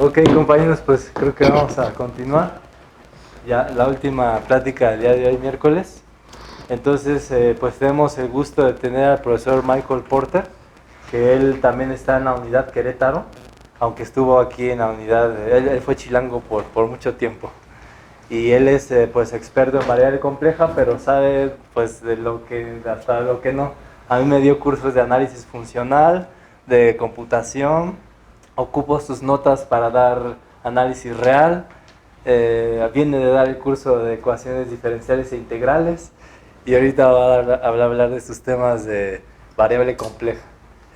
Ok, compañeros, pues creo que vamos a continuar. Ya la última plática del día de hoy, miércoles. Entonces, pues tenemos el gusto de tener al profesor Michael Porter, que él también está en la unidad Querétaro, aunque estuvo aquí en la unidad, él fue chilango por mucho tiempo. Y él es pues experto en variable compleja, pero sabe pues de lo que hasta lo que no. A mí me dio cursos de análisis funcional, de computación, ocupo sus notas para dar análisis real, viene de dar el curso de ecuaciones diferenciales e integrales y ahorita va a hablar de sus temas de variable compleja.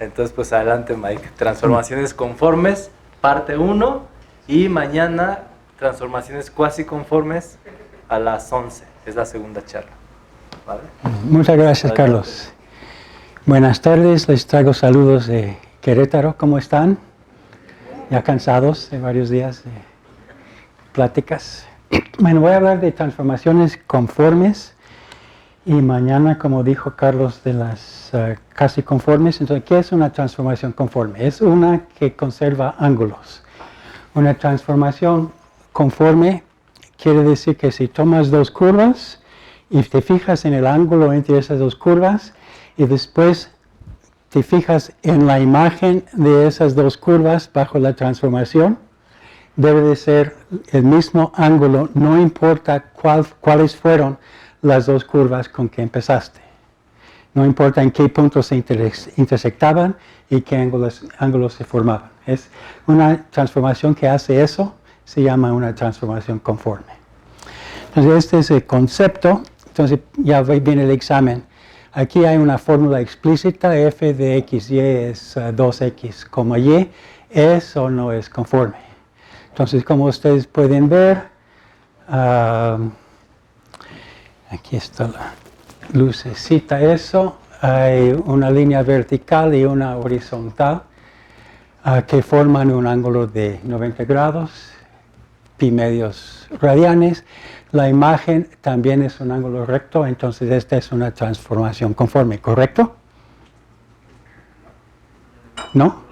Entonces pues adelante Mike, transformaciones conformes, parte 1 y mañana transformaciones cuasi conformes a las 11, es la segunda charla. ¿Vale? Muchas gracias, Carlos. Buenas tardes, les traigo saludos de Querétaro. ¿Cómo están? Ya cansados de varios días de pláticas. Bueno, voy a hablar de transformaciones conformes y mañana, como dijo Carlos, de las casi conformes. Entonces, ¿qué es una transformación conforme? Es una que conserva ángulos. Una transformación conforme quiere decir que si tomas dos curvas y te fijas en el ángulo entre esas dos curvas y después te fijas en la imagen de esas dos curvas bajo la transformación, debe de ser el mismo ángulo, no importa cuáles fueron las dos curvas con que empezaste. No importa en qué puntos se intersectaban y qué ángulos se formaban. Es una transformación que hace eso, se llama una transformación conforme. Entonces, este es el concepto. Entonces, ya viene el examen. Aquí hay una fórmula explícita, f de x, y es 2x, y es o no es conforme. Entonces, como ustedes pueden ver, aquí está la lucecita, eso, hay una línea vertical y una horizontal que forman un ángulo de 90 grados, pi medios radianes. La imagen también es un ángulo recto, entonces esta es una transformación conforme, ¿correcto? ¿No?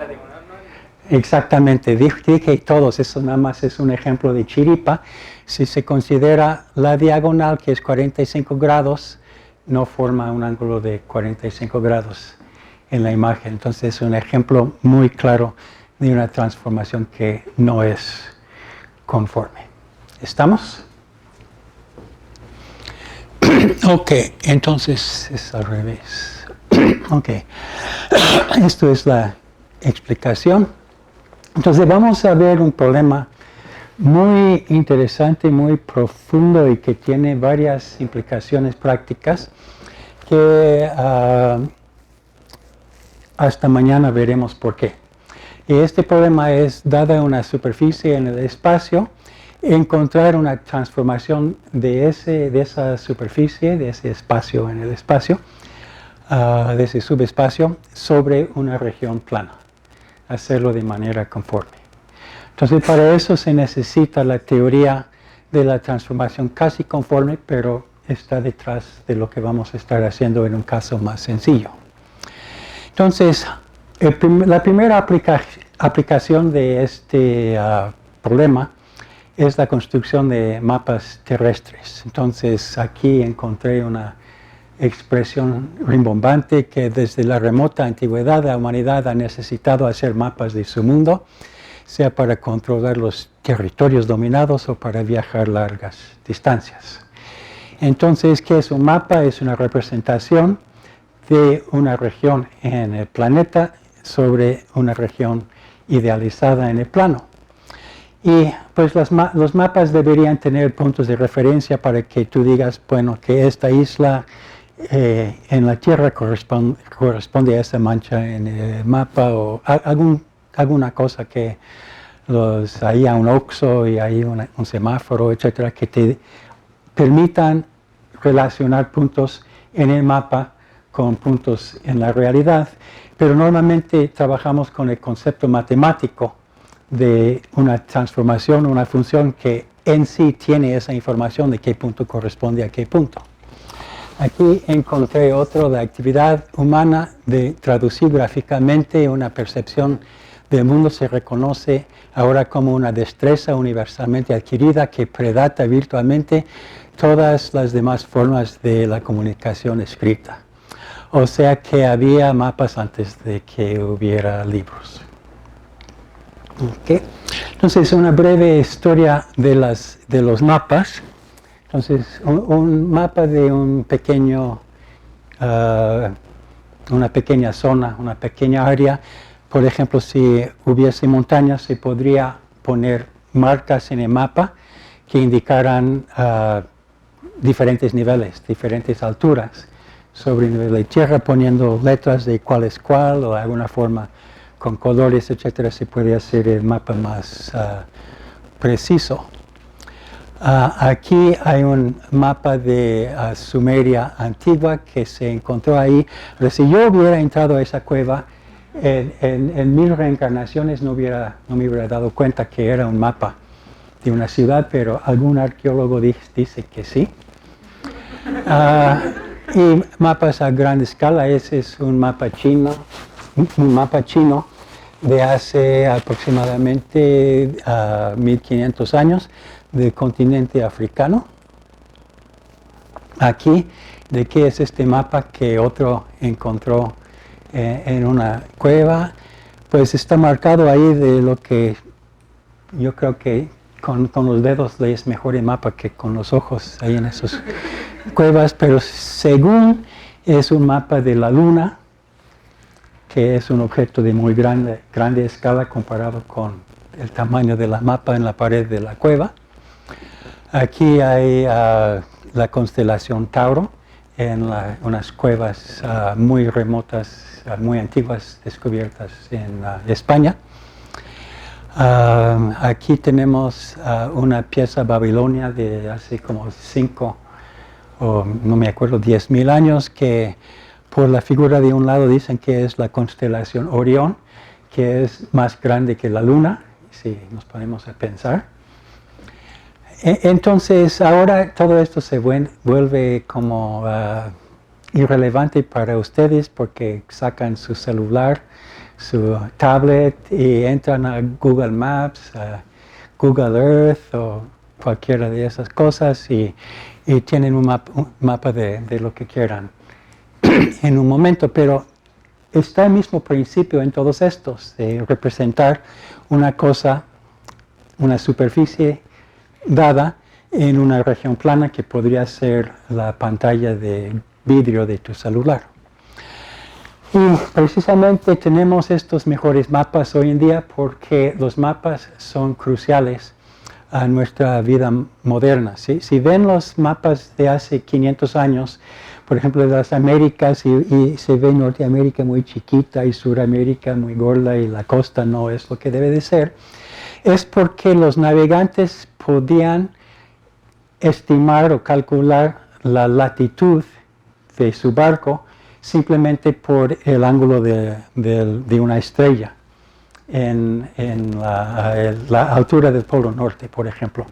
Exactamente, dije todos, eso nada más es un ejemplo de chiripa. Si se considera la diagonal, que es 45 grados, no forma un ángulo de 45 grados en la imagen. Entonces es un ejemplo muy claro de una transformación que no es conforme. ¿Estamos? Ok, entonces es al revés. Ok, esto es la explicación. Entonces vamos a ver un problema muy interesante, muy profundo y que tiene varias implicaciones prácticas que hasta mañana veremos por qué. Y este problema es, dada una superficie en el espacio, encontrar una transformación de esa superficie, de ese espacio en el espacio, de ese subespacio, sobre una región plana. Hacerlo de manera conforme. Entonces, para eso se necesita la teoría de la transformación casi conforme, pero está detrás de lo que vamos a estar haciendo en un caso más sencillo. Entonces, la primera aplicación de este problema es la construcción de mapas terrestres. Entonces, aquí encontré una expresión rimbombante que desde la remota antigüedad la humanidad ha necesitado hacer mapas de su mundo, sea para controlar los territorios dominados o para viajar largas distancias. Entonces, ¿qué es un mapa? Es una representación de una región en el planeta sobre una región idealizada en el plano. Y pues los mapas deberían tener puntos de referencia para que tú digas, bueno, que esta isla en la Tierra corresponde a esa mancha en el mapa o alguna cosa que ahí hay un Oxxo y hay un semáforo, etcétera, que te permitan relacionar puntos en el mapa con puntos en la realidad, pero normalmente trabajamos con el concepto matemático de una transformación, una función que en sí tiene esa información de qué punto corresponde a qué punto. Aquí encontré otro, la actividad humana de traducir gráficamente una percepción del mundo se reconoce ahora como una destreza universalmente adquirida que predata virtualmente todas las demás formas de la comunicación escrita. O sea que había mapas antes de que hubiera libros. Okay. Entonces, una breve historia de los mapas. Entonces, un mapa de un pequeño, una pequeña zona, una pequeña área. Por ejemplo, si hubiese montañas, se podría poner marcas en el mapa que indicaran diferentes niveles, diferentes alturas sobre el nivel de tierra, poniendo letras de cuál es cuál o de alguna forma con colores, etcétera, se puede hacer el mapa más preciso. Aquí hay un mapa de Sumeria antigua que se encontró ahí. Pero si yo hubiera entrado a esa cueva, en 1000 reencarnaciones no me hubiera dado cuenta que era un mapa de una ciudad, pero algún arqueólogo dice que sí. Y mapas a gran escala. Ese es un mapa chino de hace aproximadamente 1500 años del continente africano. Aquí, ¿de qué es este mapa que otro encontró en una cueva? Pues está marcado ahí de lo que yo creo que con los dedos lees mejor el mapa que con los ojos ahí en esas cuevas, pero según es un mapa de la Luna, que es un objeto de muy grande escala comparado con el tamaño de la mapa en la pared de la cueva. Aquí hay la constelación Tauro en unas cuevas muy remotas, muy antiguas, descubiertas en España. Aquí tenemos una pieza babilonia de hace como 5 o no me acuerdo, 10,000 años, que por la figura de un lado dicen que es la constelación Orión, que es más grande que la Luna, si nos ponemos a pensar. Entonces, ahora todo esto se vuelve como irrelevante para ustedes porque sacan su celular, su tablet y entran a Google Maps, a Google Earth o cualquiera de esas cosas y tienen un mapa de lo que quieran en un momento, pero está el mismo principio en todos estos, de representar una cosa, una superficie dada en una región plana que podría ser la pantalla de vidrio de tu celular. Y precisamente tenemos estos mejores mapas hoy en día porque los mapas son cruciales a nuestra vida moderna. ¿Sí? Si ven los mapas de hace 500 años, por ejemplo, de las Américas, y se ve Norteamérica muy chiquita y Suramérica muy gorda y la costa no es lo que debe de ser, es porque los navegantes podían estimar o calcular la latitud de su barco simplemente por el ángulo de una estrella en la altura del Polo Norte, por ejemplo.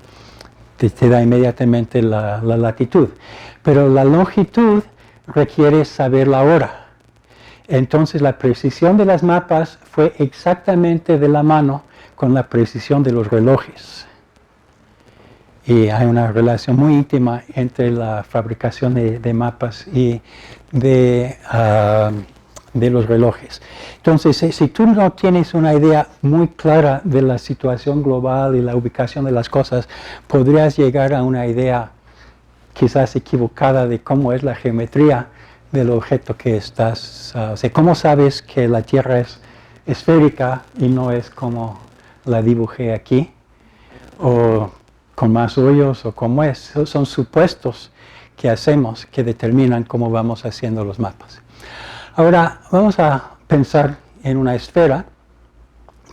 Te da inmediatamente la latitud. Pero la longitud requiere saber la hora. Entonces la precisión de los mapas fue exactamente de la mano con la precisión de los relojes. Y hay una relación muy íntima entre la fabricación de mapas y de los relojes. Entonces, si tú no tienes una idea muy clara de la situación global y la ubicación de las cosas, podrías llegar a una idea quizás equivocada de cómo es la geometría del objeto que estás. O sea, ¿cómo sabes que la Tierra es esférica y no es como la dibujé aquí? O con más hoyos, o cómo es. Son supuestos que hacemos que determinan cómo vamos haciendo los mapas. Ahora, vamos a pensar en una esfera.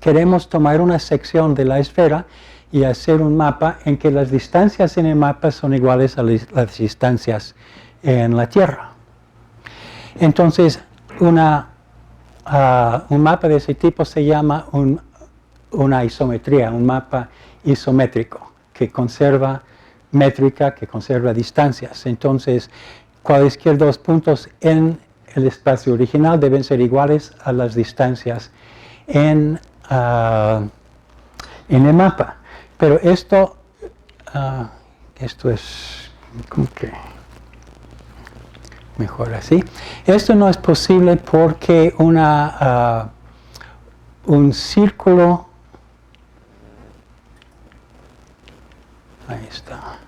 Queremos tomar una sección de la esfera y hacer un mapa en que las distancias en el mapa son iguales a las distancias en la Tierra. Entonces, un mapa de ese tipo se llama una isometría, un mapa isométrico, que conserva métrica, que conserva distancias. Entonces, cualesquier dos puntos en el espacio original deben ser iguales a las distancias en en el mapa. Pero esto es como que mejor así. Esto no es posible porque un círculo, ahí está,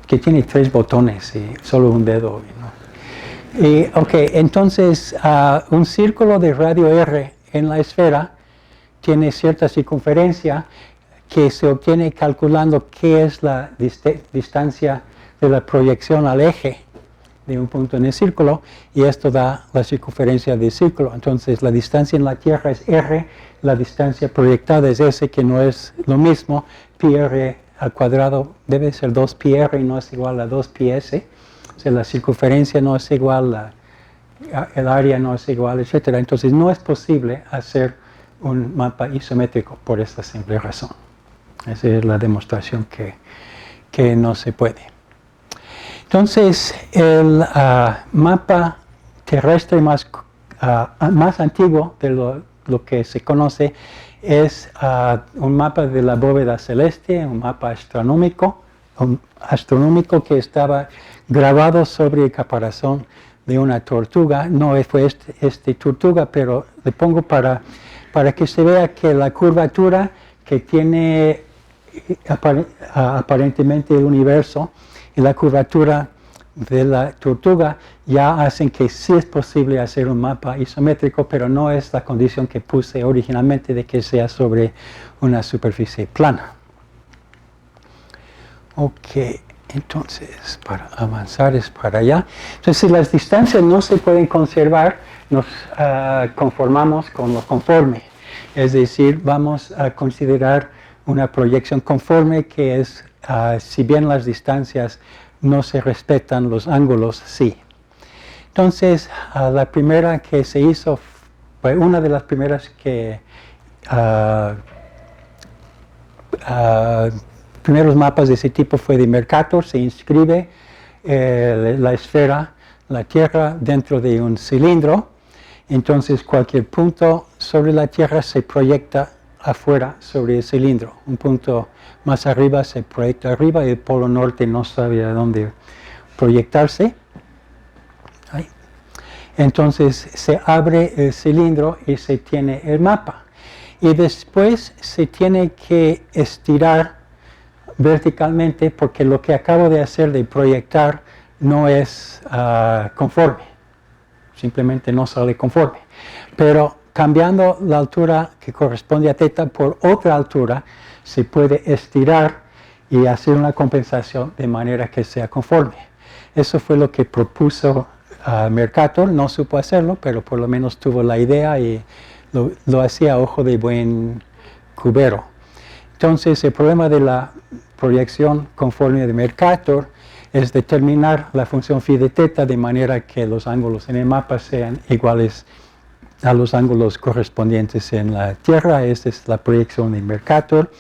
que tiene 3 botones y solo un dedo, ¿no? Y, ok, entonces un círculo de radio R en la esfera tiene cierta circunferencia que se obtiene calculando qué es la distancia de la proyección al eje de un punto en el círculo, y esto da la circunferencia del círculo. Entonces la distancia en la Tierra es R, la distancia proyectada es S, que no es lo mismo. Pi R al cuadrado debe ser 2 pi R y no es igual a 2 pi S. O sea, la circunferencia no es igual, el área no es igual, etc. Entonces no es posible hacer un mapa isométrico por esta simple razón. Esa es la demostración que no se puede. Entonces, el mapa terrestre más antiguo de lo que se conoce es un mapa de la bóveda celeste, un mapa astronómico que estaba grabado sobre el caparazón de una tortuga. No fue este tortuga, pero le pongo para que se vea que la curvatura que tiene aparentemente el universo y la curvatura de la tortuga ya hacen que sí es posible hacer un mapa isométrico, pero no es la condición que puse originalmente de que sea sobre una superficie plana. Ok, entonces para avanzar es para allá. Entonces, si las distancias no se pueden conservar, nos conformamos con lo conforme. Es decir, vamos a considerar una proyección conforme, que es, si bien las distancias no se respetan, los ángulos sí. Entonces, la primera que se hizo, fue una de las primeras que, primeros mapas de ese tipo fue de Mercator. Se inscribe la esfera, la Tierra, dentro de un cilindro. Entonces, cualquier punto sobre la Tierra se proyecta afuera sobre el cilindro. Un punto más arriba se proyecta arriba y el polo norte no sabía dónde proyectarse. Ahí. Entonces se abre el cilindro y se tiene el mapa. Y después se tiene que estirar verticalmente, porque lo que acabo de hacer de proyectar no es conforme. Simplemente no sale conforme. Pero cambiando la altura que corresponde a θ por otra altura, se puede estirar y hacer una compensación de manera que sea conforme. Eso fue lo que propuso Mercator. No supo hacerlo, pero por lo menos tuvo la idea y lo hacía a ojo de buen cubero. Entonces, el problema de la proyección conforme de Mercator es determinar la función phi de θ de manera que los ángulos en el mapa sean iguales a los ángulos correspondientes en la Tierra. Esta es la proyección de Mercator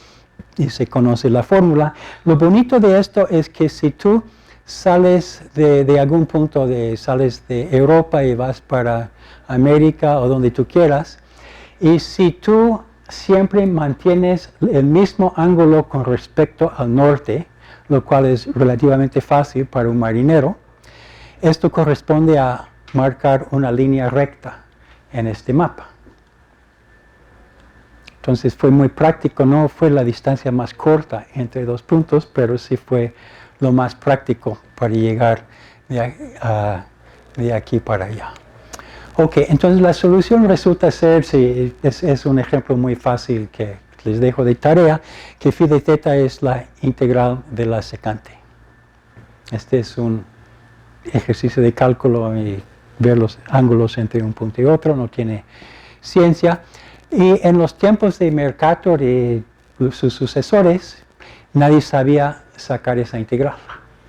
y se conoce la fórmula. Lo bonito de esto es que si tú sales de algún punto, sales de Europa y vas para América o donde tú quieras, y si tú siempre mantienes el mismo ángulo con respecto al norte, lo cual es relativamente fácil para un marinero, esto corresponde a marcar una línea recta en este mapa. Entonces fue muy práctico, no fue la distancia más corta entre dos puntos, pero sí fue lo más práctico para llegar de aquí para allá. Ok, entonces la solución resulta ser, sí, es un ejemplo muy fácil que les dejo de tarea, que phi de θ es la integral de la secante. Este es un ejercicio de cálculo y ver los ángulos entre un punto y otro, no tiene ciencia. Y en los tiempos de Mercator y sus sucesores, nadie sabía sacar esa integral.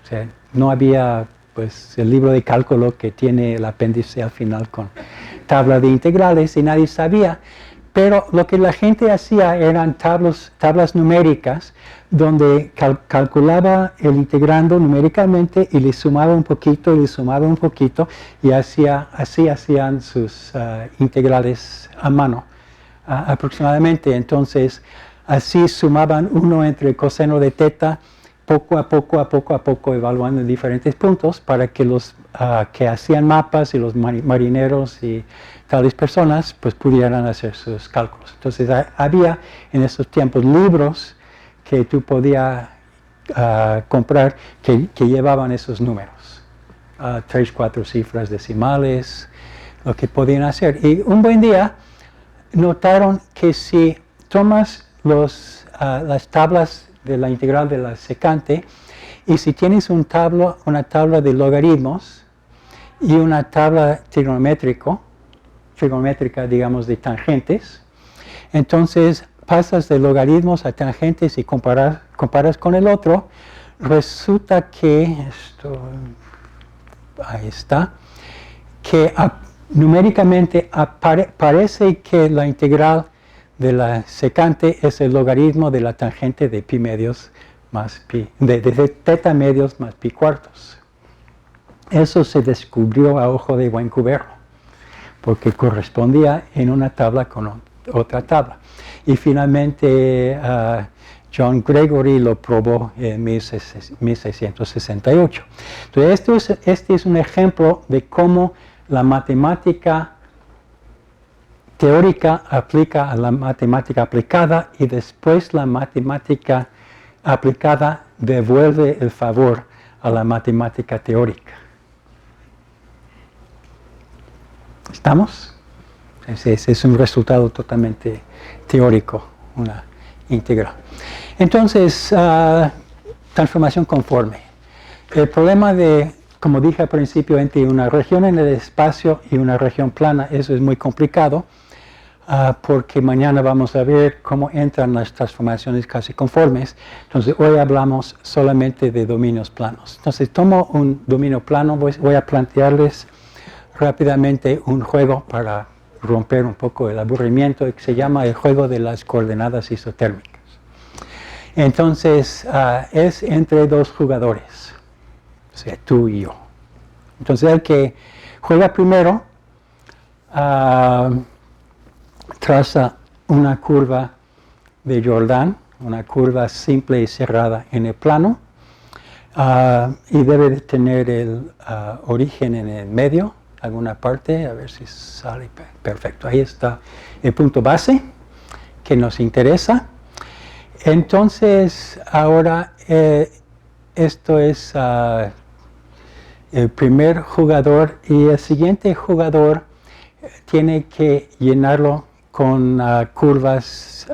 O sea, no había pues el libro de cálculo que tiene el apéndice al final con tabla de integrales y nadie sabía. Pero lo que la gente hacía eran tablas numéricas donde calculaba el integrando numéricamente y le sumaba un poquito y le sumaba un poquito y así hacían sus integrales a mano aproximadamente. Entonces, así sumaban 1 entre coseno de teta, poco a poco, evaluando en diferentes puntos para que los que hacían mapas y los marineros y tales personas pues pudieran hacer sus cálculos. Entonces había en esos tiempos libros que tú podías comprar que llevaban esos números, 3, 4 cifras decimales, lo que podían hacer. Y un buen día notaron que si tomas las tablas de la integral de la secante, y si tienes una tabla de logaritmos y una tabla trigonométrica, digamos, de tangentes, entonces pasas de logaritmos a tangentes y comparas con el otro, resulta que, ahí está, que numéricamente parece que la integral de la secante es el logaritmo de la tangente de pi medios más pi, de teta medios más pi cuartos. Eso se descubrió a ojo de buen cubero, porque correspondía en una tabla con otra tabla. Y finalmente John Gregory lo probó en 1668. Entonces este es un ejemplo de cómo la matemática teórica aplica a la matemática aplicada y después la matemática aplicada devuelve el favor a la matemática teórica. ¿Estamos? Ese es un resultado totalmente teórico, una integral. Entonces, transformación conforme. El problema de, como dije al principio, entre una región en el espacio y una región plana, eso es muy complicado. Porque mañana vamos a ver cómo entran las transformaciones casi conformes. Entonces hoy hablamos solamente de dominios planos. Entonces tomo un dominio plano, voy a plantearles rápidamente un juego para romper un poco el aburrimiento que se llama el juego de las coordenadas isotérmicas. Entonces es entre dos jugadores, o sea, tú y yo. Entonces el que juega primero traza una curva de Jordan, una curva simple y cerrada en el plano, y debe de tener el origen en el medio, alguna parte, a ver si sale perfecto. Ahí está el punto base que nos interesa. Entonces, ahora esto es el primer jugador y el siguiente jugador tiene que llenarlo con curvas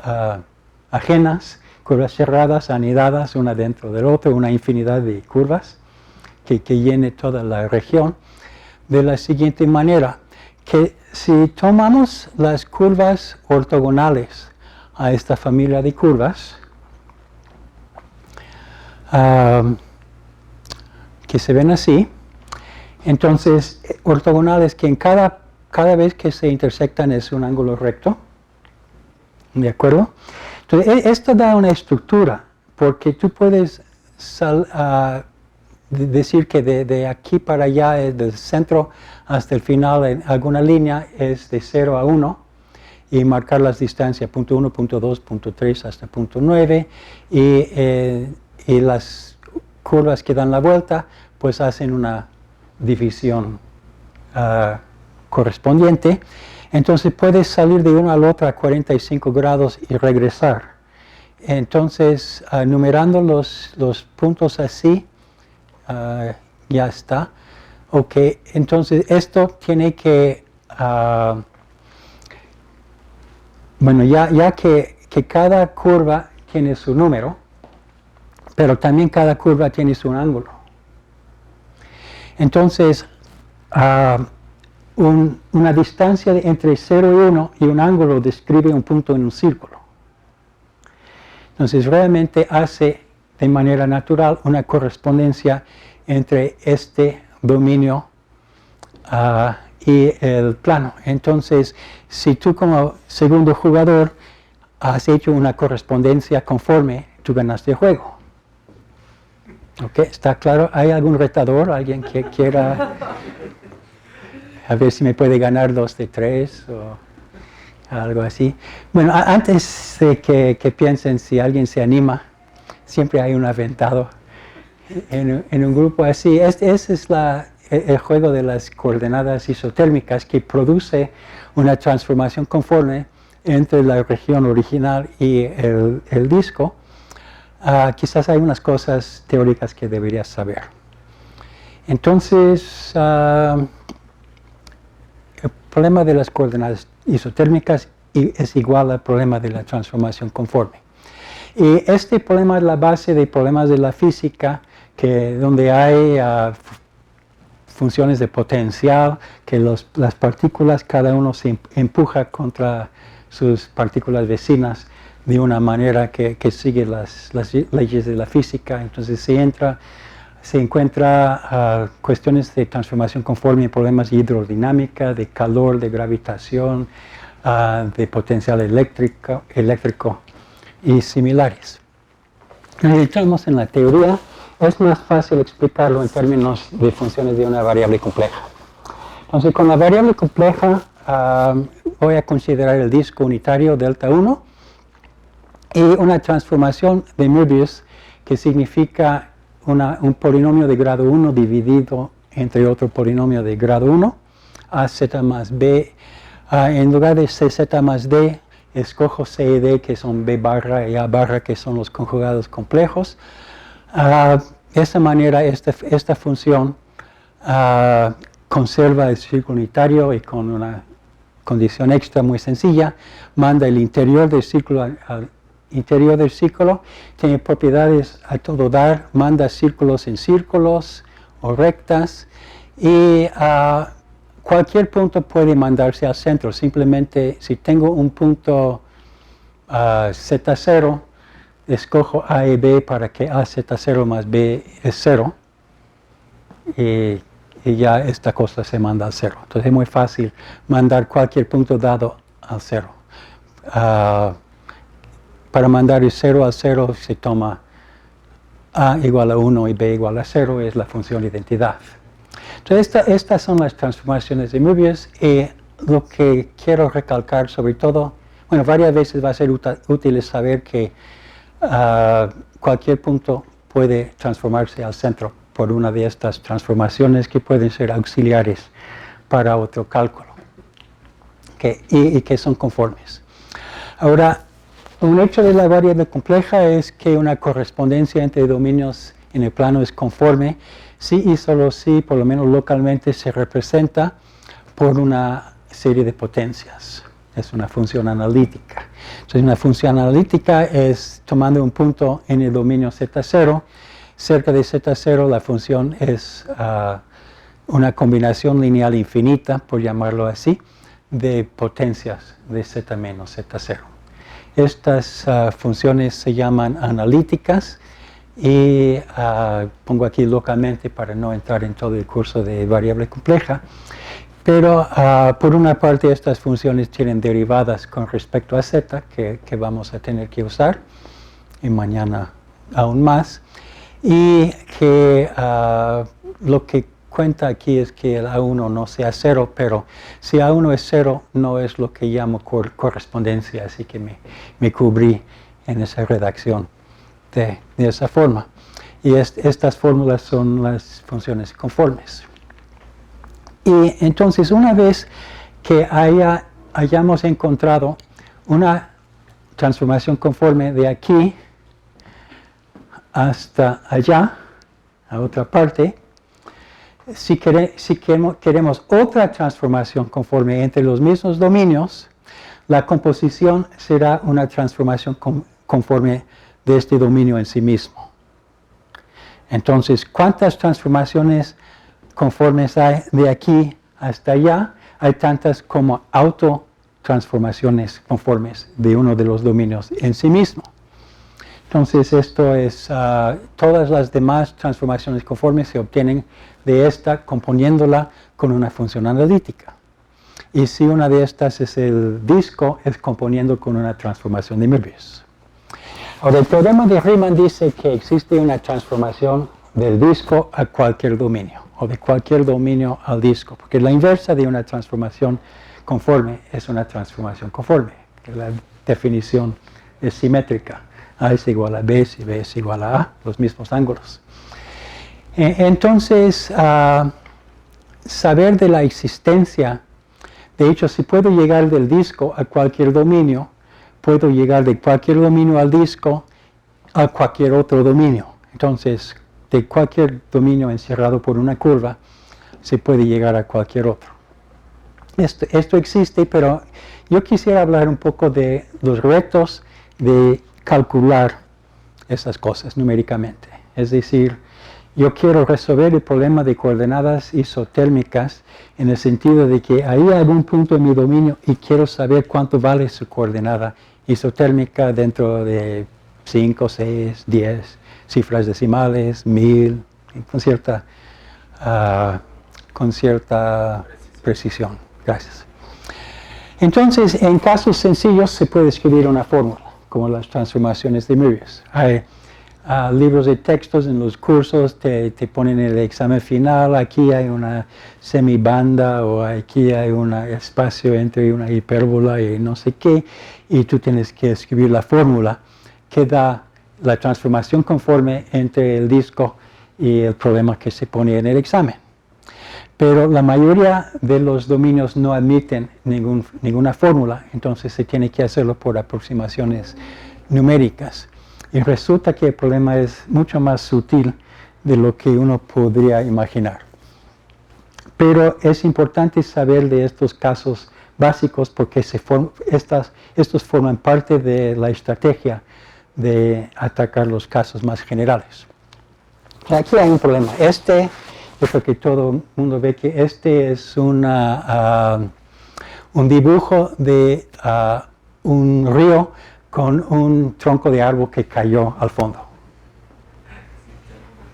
ajenas, curvas cerradas, anidadas, una dentro del otro, una infinidad de curvas que llene toda la región, de la siguiente manera, que si tomamos las curvas ortogonales a esta familia de curvas, que se ven así, entonces ortogonales que en cada vez que se intersectan es un ángulo recto, ¿de acuerdo? Entonces, esto da una estructura, porque tú puedes decir que de aquí para allá, del centro hasta el final, en alguna línea es de 0 a 1, y marcar las distancias, punto 1, punto 2, punto 3 hasta punto 9, y las curvas que dan la vuelta, pues hacen una división correspondiente. Entonces puedes salir de uno al otro a 45 grados y regresar. Entonces, numerando los puntos así, ya está. Ok, entonces esto tiene que, bueno, ya que cada curva tiene su número, pero también cada curva tiene su ángulo. Entonces, una distancia entre 0 y 1 y un ángulo describe un punto en un círculo. Entonces realmente hace de manera natural una correspondencia entre este dominio y el plano. Entonces, si tú como segundo jugador has hecho una correspondencia conforme, tú ganaste el juego. ¿Ok? ¿Está claro? ¿Hay algún retador? ¿Alguien que quiera... A ver si me puede ganar 2 de 3 o algo así. Bueno, antes de que piensen si alguien se anima, siempre hay un aventado en un grupo así. Ese es el juego de las coordenadas isotérmicas que produce una transformación conforme entre la región original y el disco. Quizás hay unas cosas teóricas que deberías saber. Entonces, el problema de las coordenadas isotérmicas es igual al problema de la transformación conforme. Y este problema es la base de problemas de la física, donde hay funciones de potencial, que las partículas, cada uno se empuja contra sus partículas vecinas de una manera que sigue las leyes de la física. Entonces se encuentra cuestiones de transformación conforme en problemas de hidrodinámica, de calor, de gravitación, de potencial eléctrico y similares. Entramos en la teoría. Es más fácil explicarlo en términos de funciones de una variable compleja. Entonces, con la variable compleja voy a considerar el disco unitario delta 1 y una transformación de Möbius que significa un polinomio de grado 1 dividido entre otro polinomio de grado 1, AZ más B. En lugar de CZ más D, escojo C y D, que son B barra y A barra, que son los conjugados complejos. De esta manera, esta función conserva el círculo unitario y con una condición extra muy sencilla, manda el interior del círculo al interior del círculo, tiene propiedades a todo dar, manda círculos en círculos o rectas y cualquier punto puede mandarse al centro. Simplemente si tengo un punto Z0, escojo A y B para que AZ0 más B es 0 y ya esta cosa se manda al 0. Entonces es muy fácil mandar cualquier punto dado al 0. Para mandar el 0 al 0 se toma A igual a 1 y B igual a 0, es la función identidad. Entonces estas son las transformaciones de Möbius y lo que quiero recalcar sobre todo, bueno, varias veces va a ser útil saber que cualquier punto puede transformarse al centro por una de estas transformaciones que pueden ser auxiliares para otro cálculo y que son conformes. Ahora, un hecho de la variable compleja es que una correspondencia entre dominios en el plano es conforme si y solo si, por lo menos localmente, se representa por una serie de potencias. Es una función analítica. Entonces, una función analítica es tomando un punto en el dominio Z0. Cerca de Z0 la función es una combinación lineal infinita, por llamarlo así, de potencias de Z menos Z0. Estas funciones se llaman analíticas y pongo aquí localmente para no entrar en todo el curso de variable compleja. Pero por una parte estas funciones tienen derivadas con respecto a z que vamos a tener que usar y mañana aún más. Y que lo que cuenta aquí es que el A1 no sea 0, pero si A1 es 0 no es lo que llamo correspondencia, así que me cubrí en esa redacción de esa forma. Y estas fórmulas son las funciones conformes. Y entonces una vez que hayamos encontrado una transformación conforme de aquí hasta allá, a otra parte, si queremos otra transformación conforme entre los mismos dominios, la composición será una transformación conforme de este dominio en sí mismo. Entonces, ¿cuántas transformaciones conformes hay de aquí hasta allá? Hay tantas como autotransformaciones conformes de uno de los dominios en sí mismo. Entonces esto es, todas las demás transformaciones conformes se obtienen de esta componiéndola con una función analítica. Y si una de estas es el disco, es componiendo con una transformación de Möbius. Ahora, el teorema de Riemann dice que existe una transformación del disco a cualquier dominio, o de cualquier dominio al disco, porque la inversa de una transformación conforme es una transformación conforme. La definición es simétrica. A es igual a B, si B es igual a A, los mismos ángulos. Entonces, saber de la existencia, de hecho, si puedo llegar del disco a cualquier dominio, puedo llegar de cualquier dominio al disco a cualquier otro dominio. Entonces, de cualquier dominio encerrado por una curva, se puede llegar a cualquier otro. Esto existe, pero yo quisiera hablar un poco de los retos de calcular esas cosas numéricamente. Es decir, yo quiero resolver el problema de coordenadas isotérmicas en el sentido de que ahí hay un punto en mi dominio y quiero saber cuánto vale su coordenada isotérmica dentro de 5, 6, 10 cifras decimales, 1000, con cierta precisión. Gracias. Entonces, en casos sencillos se puede escribir una fórmula, como las transformaciones de Möbius. Hay libros de textos en los cursos, te ponen el examen final, aquí hay una semibanda o aquí hay un espacio entre una hipérbola y no sé qué, y tú tienes que escribir la fórmula que da la transformación conforme entre el disco y el problema que se pone en el examen. Pero la mayoría de los dominios no admiten ninguna fórmula, entonces se tiene que hacerlo por aproximaciones numéricas. Y resulta que el problema es mucho más sutil de lo que uno podría imaginar. Pero es importante saber de estos casos básicos porque estos forman parte de la estrategia de atacar los casos más generales. Aquí hay un problema. Yo creo que todo el mundo ve que este es un dibujo de un río con un tronco de árbol que cayó al fondo.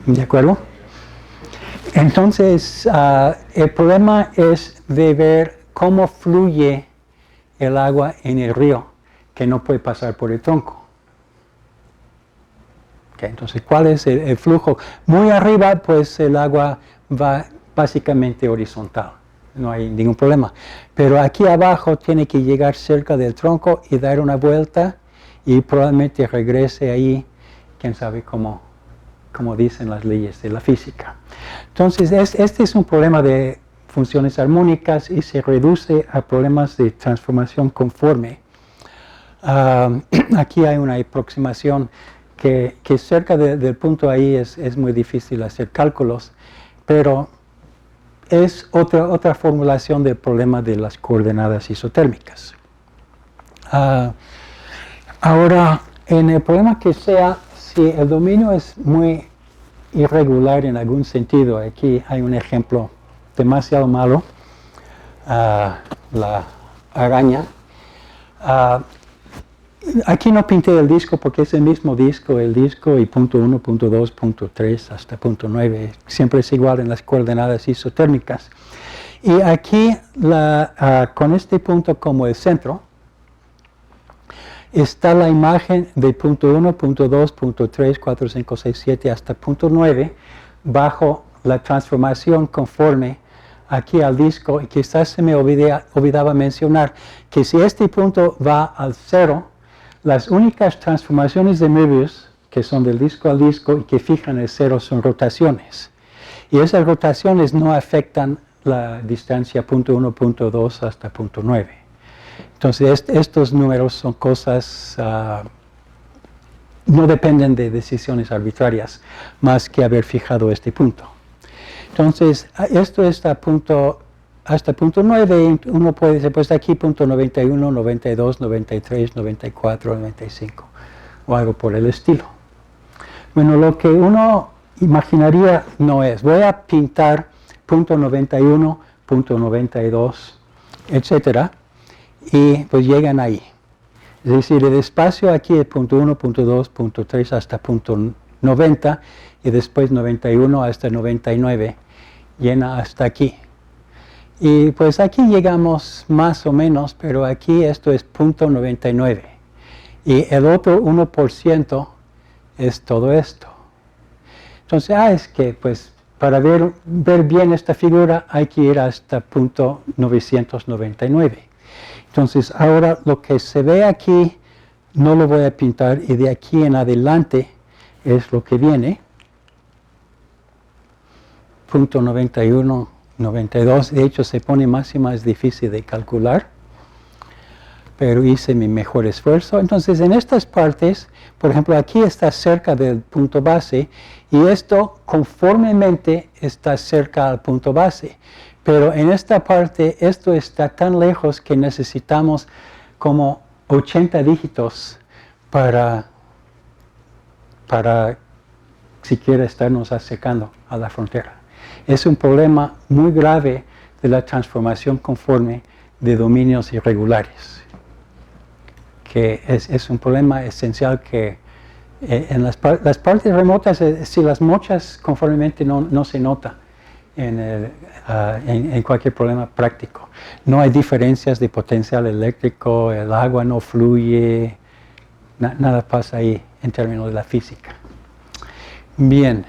¿De acuerdo? Entonces, el problema es de ver cómo fluye el agua en el río, que no puede pasar por el tronco. Okay, entonces, ¿cuál es el flujo? Muy arriba, pues el agua va básicamente horizontal, no hay ningún problema. Pero aquí abajo tiene que llegar cerca del tronco y dar una vuelta y probablemente regrese ahí, quién sabe cómo dicen las leyes de la física. Entonces, este es un problema de funciones armónicas y se reduce a problemas de transformación conforme. Aquí hay una aproximación que cerca del punto ahí es muy difícil hacer cálculos, pero es otra formulación del problema de las coordenadas isotérmicas. Ahora, en el problema que sea, si el dominio es muy irregular en algún sentido, aquí hay un ejemplo demasiado malo, la araña. Aquí no pinté el disco porque es el mismo disco, y punto 1, punto 2, punto 3 hasta punto 9, siempre es igual en las coordenadas isotérmicas. Y aquí, con este punto como el centro, está la imagen de punto 1, punto 2, punto 3, 4, 5, 6, 7 hasta punto 9 bajo la transformación conforme aquí al disco, y quizás se me olvidaba mencionar que si este punto va al 0, las únicas transformaciones de Möbius que son del disco al disco y que fijan el 0 son rotaciones. Y esas rotaciones no afectan la distancia punto 1, punto 2 hasta punto 9. Entonces, estos números son cosas, no dependen de decisiones arbitrarias, más que haber fijado este punto. Entonces, esto está hasta punto 9, uno puede decir, pues aquí punto 91, 92, 93, 94, 95, o algo por el estilo. Bueno, lo que uno imaginaría no es. Voy a pintar punto 91, punto 92, etcétera, y pues llegan ahí. Es decir, el espacio aquí es punto 1, punto 2, punto 3 hasta punto 90 y después 91 hasta 99 llena hasta aquí. Y pues aquí llegamos más o menos, pero aquí esto es punto 99 y el otro 1% es todo esto. Entonces, es que pues para ver bien esta figura hay que ir hasta punto 999. Entonces ahora lo que se ve aquí no lo voy a pintar y de aquí en adelante es lo que viene. Punto 91, 92, de hecho se pone más y más difícil de calcular, pero hice mi mejor esfuerzo. Entonces en estas partes, por ejemplo aquí está cerca del punto base y esto conformemente está cerca al punto base, pero en esta parte esto está tan lejos que necesitamos como 80 dígitos para siquiera estarnos acercando a la frontera. Es un problema muy grave de la transformación conforme de dominios irregulares, que es un problema esencial que en las partes remotas, si las mochas conformemente no se nota en cualquier problema práctico. No hay diferencias de potencial eléctrico, el agua no fluye, nada pasa ahí en términos de la física. Bien,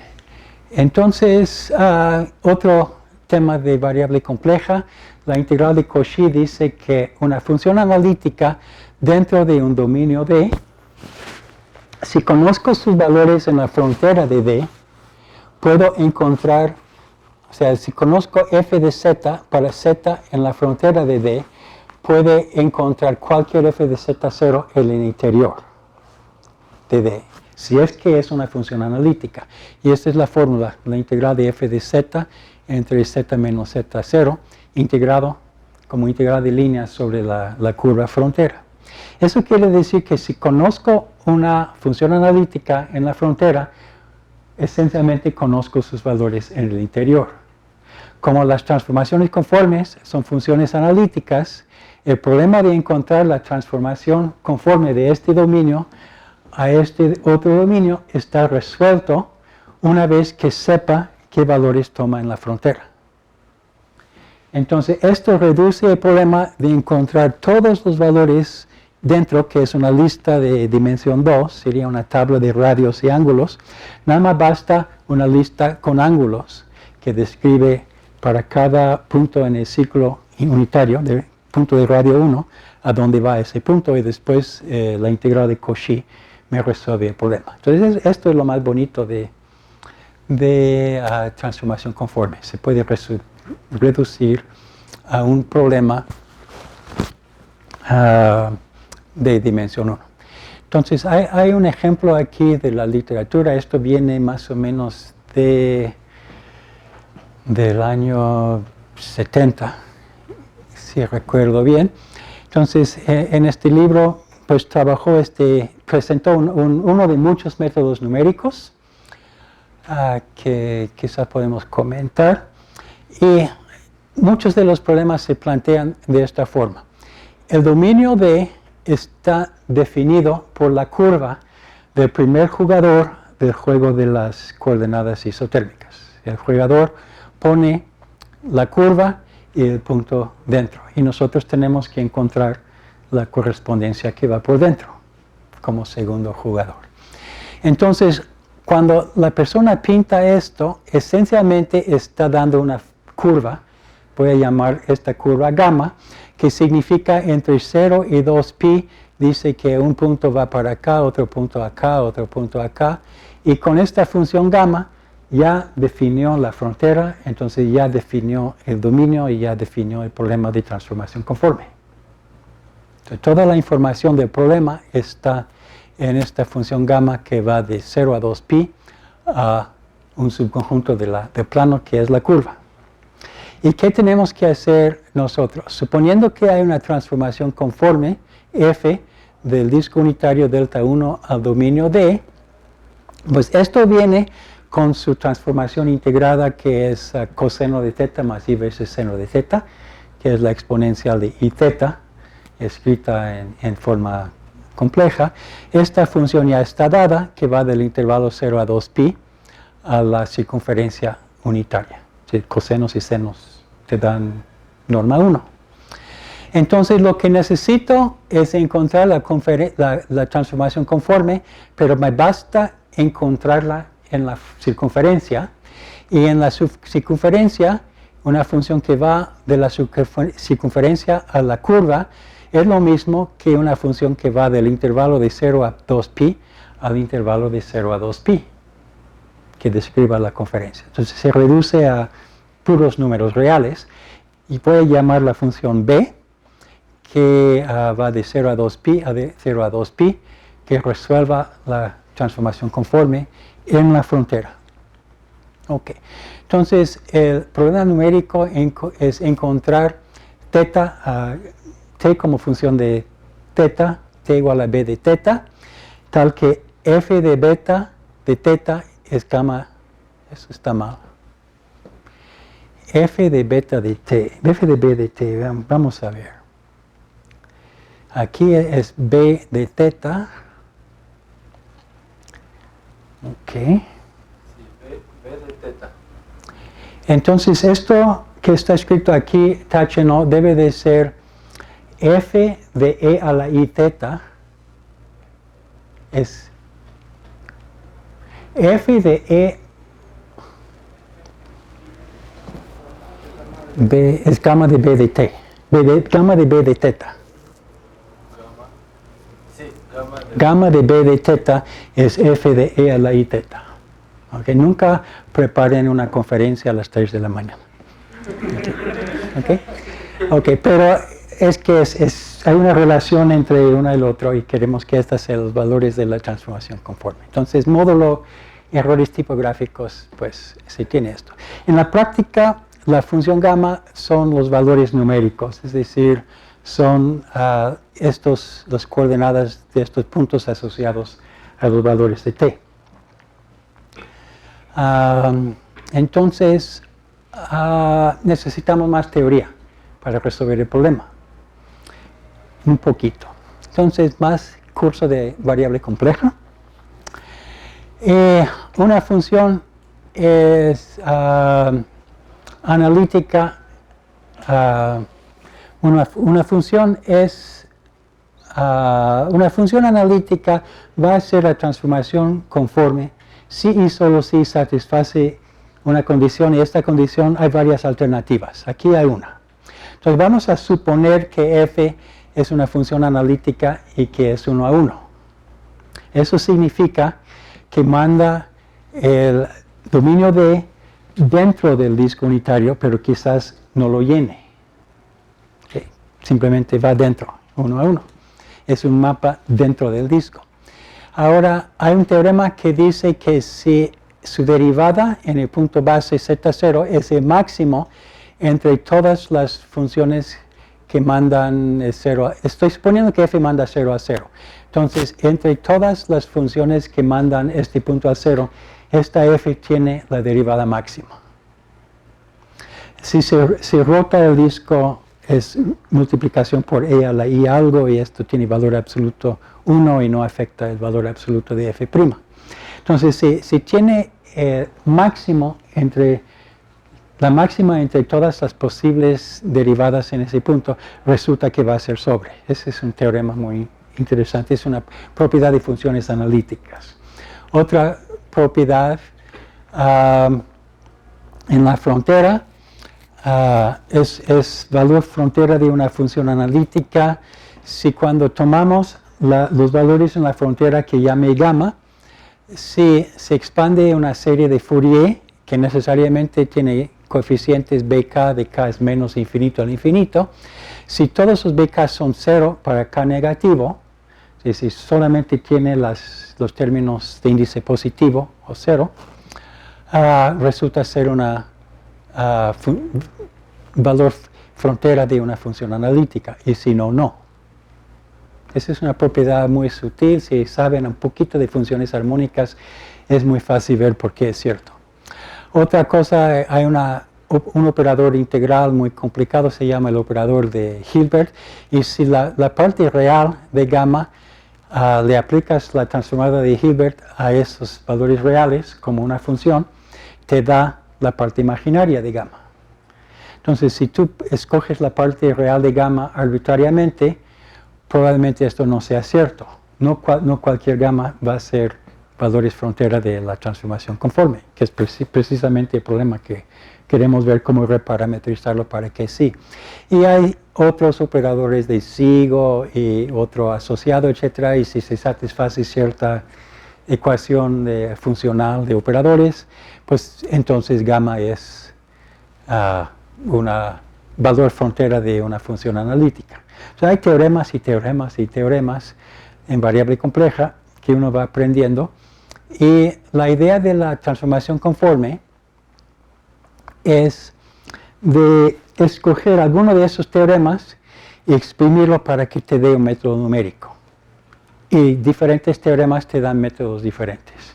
entonces otro tema de variable compleja, la integral de Cauchy dice que una función analítica dentro de un dominio D, si conozco sus valores en la frontera de D, puedo encontrar, o sea, si conozco f de z para z en la frontera de D, puede encontrar cualquier f de z0 en el interior de D, si es que es una función analítica. Y esta es la fórmula, la integral de f de z entre z menos z0, integrado como integral de línea sobre la curva frontera. Eso quiere decir que si conozco una función analítica en la frontera, esencialmente conozco sus valores en el interior. Como las transformaciones conformes son funciones analíticas, el problema de encontrar la transformación conforme de este dominio a este otro dominio está resuelto una vez que sepa qué valores toma en la frontera. Entonces, esto reduce el problema de encontrar todos los valores dentro, que es una lista de dimensión 2, sería una tabla de radios y ángulos. Nada más basta una lista con ángulos que describe para cada punto en el ciclo unitario, del punto de radio 1, a dónde va ese punto, y después la integral de Cauchy me resuelve el problema. Entonces, esto es lo más bonito de transformación conforme. Se puede reducir a un problema de dimensión 1. Entonces, hay un ejemplo aquí de la literatura. Esto viene más o menos del año 70, si recuerdo bien. Entonces, en este libro, pues presentó uno de muchos métodos numéricos que quizás podemos comentar. Y muchos de los problemas se plantean de esta forma. El dominio D está definido por la curva del primer jugador del juego de las coordenadas isotérmicas. El jugador pone la curva y el punto dentro. Y nosotros tenemos que encontrar la correspondencia que va por dentro como segundo jugador. Entonces, cuando la persona pinta esto, esencialmente está dando una curva, voy a llamar esta curva gamma, que significa entre 0 y 2pi, dice que un punto va para acá, otro punto acá, otro punto acá, y con esta función gamma ya definió la frontera, entonces ya definió el dominio y ya definió el problema de transformación conforme. Entonces, toda la información del problema está en esta función gamma que va de 0 a 2pi a un subconjunto del plano que es la curva. ¿Y qué tenemos que hacer nosotros? Suponiendo que hay una transformación conforme, f, del disco unitario delta 1 al dominio D, pues esto viene con su transformación integrada, que es coseno de θ más i veces seno de θ, que es la exponencial de i θ, escrita en forma compleja. Esta función ya está dada, que va del intervalo 0 a 2pi a la circunferencia unitaria. Cosenos y senos te dan norma 1. Entonces lo que necesito es encontrar la transformación conforme, pero me basta encontrarla en la circunferencia. Y en la circunferencia, una función que va de la circunferencia a la curva es lo mismo que una función que va del intervalo de 0 a 2pi al intervalo de 0 a 2pi, que describa la conferencia. Entonces se reduce a puros números reales y puede llamar la función b, que va de 0 a 2pi a de 0 a 2pi, que resuelva la transformación conforme en la frontera. Ok, entonces el problema numérico es encontrar teta, t como función de teta, t igual a b de teta, tal que f de beta de teta es gamma, eso está mal. F de beta de t, f de b de t, vamos a ver. Aquí es b de teta. Ok. Sí, b de teta. Entonces esto que está escrito aquí, táchenlo, debe de ser f de e a la i teta es f de e b es gamma de b de t, gamma de b de teta. Gamma de b de teta es f de e a la i teta. Okay, nunca preparen una conferencia a las 3 de la mañana. Okay, pero es que hay una relación entre uno y el otro y queremos que estos sean los valores de la transformación conforme. Entonces, módulo errores tipográficos, pues se tiene esto. En la práctica, la función gamma son los valores numéricos, es decir, son las coordenadas de estos puntos asociados a los valores de t. Entonces, necesitamos más teoría para resolver el problema. Un poquito. Entonces, más curso de variable compleja. Una función es analítica. Una función analítica va a hacer la transformación conforme si y solo si satisface una condición, y esta condición hay varias alternativas. Aquí hay una. Entonces vamos a suponer que f es una función analítica y que es 1 a 1. Eso significa que manda el dominio D dentro del disco unitario, pero quizás no lo llene. Okay. Simplemente va dentro, 1 a 1. Es un mapa dentro del disco. Ahora, hay un teorema que dice que si su derivada en el punto base z0 es el máximo entre todas las funciones que mandan 0, estoy suponiendo que f manda 0 a 0. Entonces, entre todas las funciones que mandan este punto a 0, esta f tiene la derivada máxima. Si se rota el disco, es multiplicación por e a la i algo, y esto tiene valor absoluto 1 y no afecta el valor absoluto de f'. Entonces, si tiene máximo la máxima entre todas las posibles derivadas en ese punto, resulta que va a ser sobre. Ese es un teorema muy interesante, es una propiedad de funciones analíticas. Otra propiedad en la frontera es valor frontera de una función analítica. Si cuando tomamos los valores en la frontera que llame gamma, si se expande una serie de Fourier que necesariamente tiene coeficientes bk de k es menos infinito al infinito, si todos los bk son 0 para k negativo, es decir, solamente tiene los términos de índice positivo o 0, resulta ser una valor frontera de una función analítica, y si no, no. Esa es una propiedad muy sutil. Si saben un poquito de funciones armónicas, es muy fácil ver por qué es cierto. Otra cosa, hay un operador integral muy complicado, se llama el operador de Hilbert, y si la parte real de gamma le aplicas la transformada de Hilbert a esos valores reales como una función, te da la parte imaginaria de gamma. Entonces, si tú escoges la parte real de gamma arbitrariamente, probablemente esto no sea cierto. No cualquier gamma va a ser valores frontera de la transformación conforme, que es precisamente el problema que queremos ver cómo reparametrizarlo para que sí. Y hay otros operadores de SIGO y otro asociado, etcétera, y si se satisface cierta ecuación funcional de operadores, pues entonces gamma es una valor frontera de una función analítica. O sea, hay teoremas y teoremas y teoremas en variable compleja que uno va aprendiendo, y la idea de la transformación conforme es de escoger alguno de esos teoremas y exprimirlo para que te dé un método numérico. Y diferentes teoremas te dan métodos diferentes.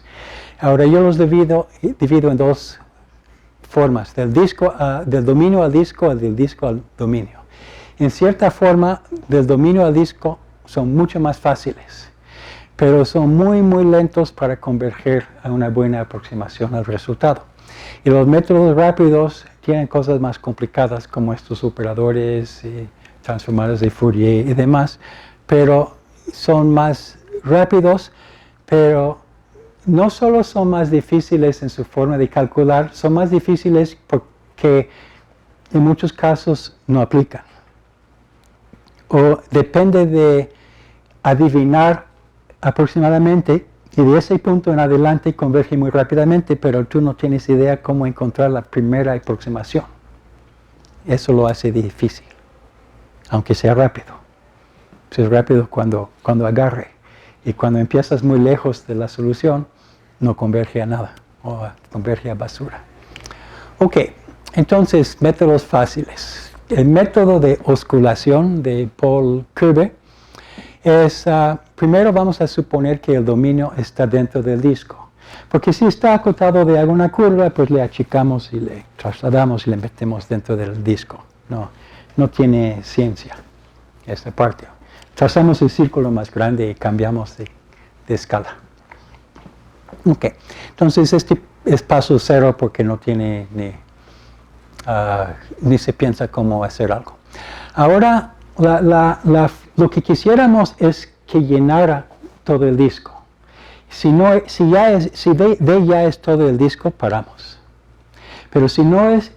Ahora yo los divido en dos formas, del dominio al disco, del disco al dominio. En cierta forma, del dominio al disco son mucho más fáciles, pero son muy lentos para converger a una buena aproximación al resultado. Y los métodos rápidos tienen cosas más complicadas como estos operadores, transformadores de Fourier y demás, pero son más rápidos, pero no solo son más difíciles en su forma de calcular, son más difíciles porque en muchos casos no aplican. O depende de adivinar aproximadamente, y de ese punto en adelante converge muy rápidamente, pero tú no tienes idea cómo encontrar la primera aproximación. Eso lo hace difícil, aunque sea rápido. Es rápido cuando agarre, y cuando empiezas muy lejos de la solución, no converge a nada, o converge a basura. Ok, entonces, métodos fáciles. El método de osculación de Paul Kuebe es, primero vamos a suponer que el dominio está dentro del disco. Porque si está acotado de alguna curva, pues le achicamos y le trasladamos y le metemos dentro del disco. No tiene ciencia esta parte. Trazamos el círculo más grande y cambiamos de escala. Ok, entonces este es paso cero porque no tiene ni se piensa cómo hacer algo. Ahora, lo que quisiéramos es que llenara todo el disco. Si D ya es todo el disco, paramos. Pero si no es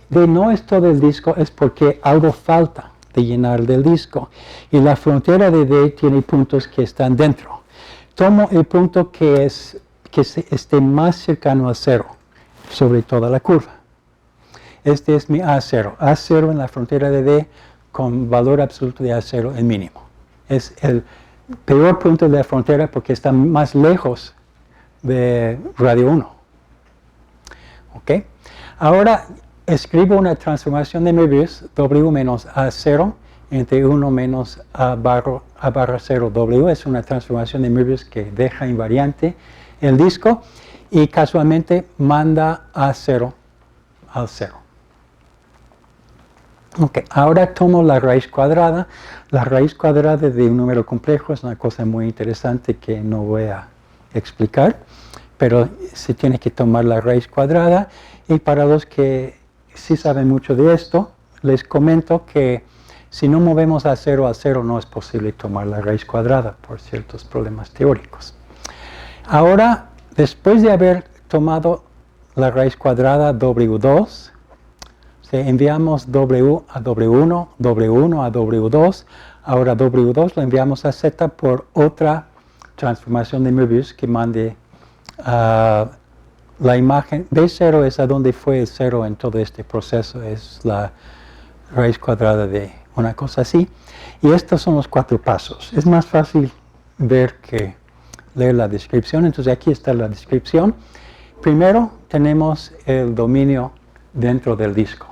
todo el disco, es porque algo falta de llenar del disco. Y la frontera de D tiene puntos que están dentro. Tomo el punto que esté más cercano a cero sobre toda la curva. Este es mi A0. A0 en la frontera de D con valor absoluto de A0 en mínimo. Es el peor punto de la frontera porque está más lejos de radio 1. ¿Ok? Ahora escribo una transformación de Möbius, W menos A0 entre 1 menos A barra 0 W. Es una transformación de Möbius que deja invariante el disco y casualmente manda A0 al 0. Ok, ahora tomo la raíz cuadrada. La raíz cuadrada de un número complejo es una cosa muy interesante que no voy a explicar, pero se tiene que tomar la raíz cuadrada. Y para los que sí saben mucho de esto, les comento que si no movemos A0 al 0 no es posible tomar la raíz cuadrada por ciertos problemas teóricos. Ahora, después de haber tomado la raíz cuadrada W2, enviamos W a W1, W1 a W2, ahora W2 lo enviamos a Z por otra transformación de Möbius que mande la imagen. B0 es a donde fue el 0 en todo este proceso, es la raíz cuadrada de una cosa así. Y estos son los 4 pasos. Es más fácil ver que leer la descripción, entonces aquí está la descripción. Primero tenemos el dominio dentro del disco.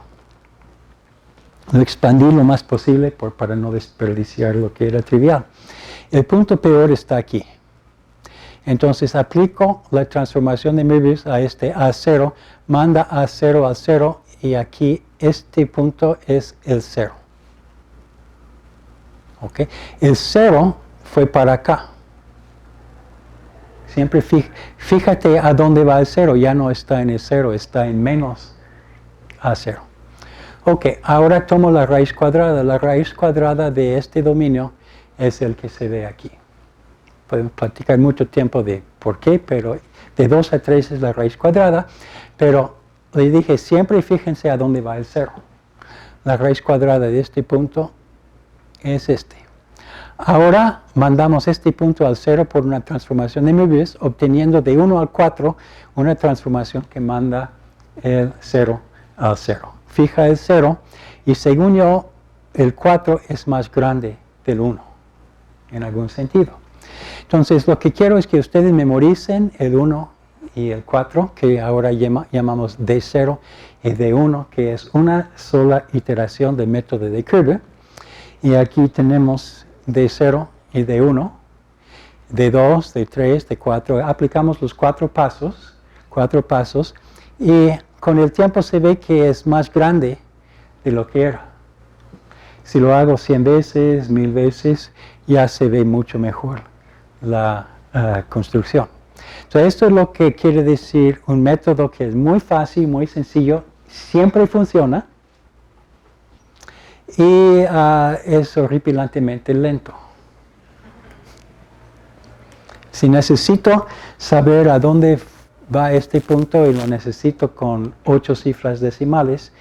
Lo expandí lo más posible para no desperdiciar lo que era trivial. El punto peor está aquí. Entonces aplico la transformación de Möbius a este A0, manda A0 al 0 y aquí este punto es el 0. ¿Okay? El 0 fue para acá. Siempre fíjate a dónde va el 0, ya no está en el 0, está en menos A0. Ok, ahora tomo la raíz cuadrada. La raíz cuadrada de este dominio es el que se ve aquí. podemos platicar mucho tiempo de por qué, pero de 2 a 3 es la raíz cuadrada, pero le dije, siempre fíjense a dónde va el 0. La raíz cuadrada de este punto es este. Ahora mandamos este punto al 0 por una transformación de Möbius, obteniendo de 1 al 4 una transformación que manda el 0 al 0. Fija el 0 y según yo, el 4 es más grande del 1, en algún sentido. Entonces, lo que quiero es que ustedes memoricen el 1 y el 4, que ahora llamamos D0 y D1, que es una sola iteración del método de Koebe. Y aquí tenemos D0 y D1, D2, D3, D4. Aplicamos los 4 pasos, y con el tiempo se ve que es más grande de lo que era. Si lo hago 100 veces, 1000 veces, ya se ve mucho mejor la construcción. Entonces, esto es lo que quiere decir un método que es muy fácil, muy sencillo, siempre funciona y es horripilantemente lento. Si necesito saber a dónde va este punto y lo necesito con 8 cifras decimales,